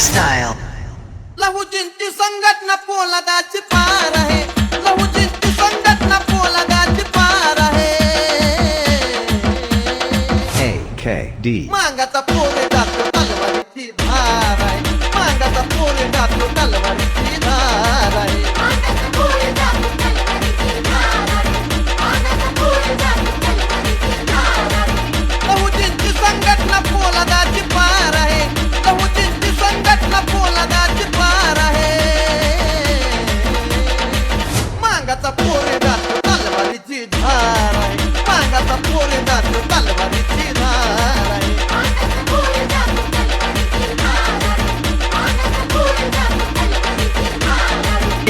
style. लहुजींची संघटना पोलादाची पार आहे. लहुजींची संघटना पोलादाची पार आहे. AKD. मांगाचा पोरे जातो तलवारीची धार आहे. मांगाचा पोरे जातो तलवारीची धार आहे. लहुजींची संघटना पोलादाची पार आहे. लहुजींची संघटना पोलादाची पार आहे. मांगाचा पोरे जातो तलवारीची धार आहे. मांगाचा पोरे जातो तलवारीची धार आहे.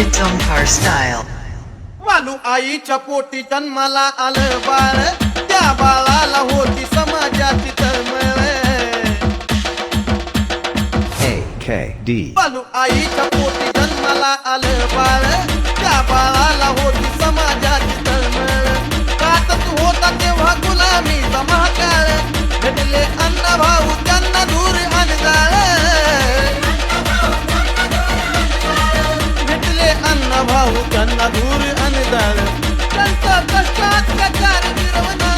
It's Omkar style. वालू आईच्या पोटी जन्माला आलं बाळ. त्या बाळाला होती समाजाची तळमळ. AKD. वालू आईच्या पोटी जन्माला आलं बाळ. त्या बाळाला होती समाजाची तळमळ. कातच होता तेव्हा गुलामीचा महाकाळ. भेटले अण्णा भाऊ त्यांना दूर अनजाळ. भेटले अण्णा भाऊ त्यांना दूर अनजाळ. त्यांचा कष्टात ककार गिरवणार.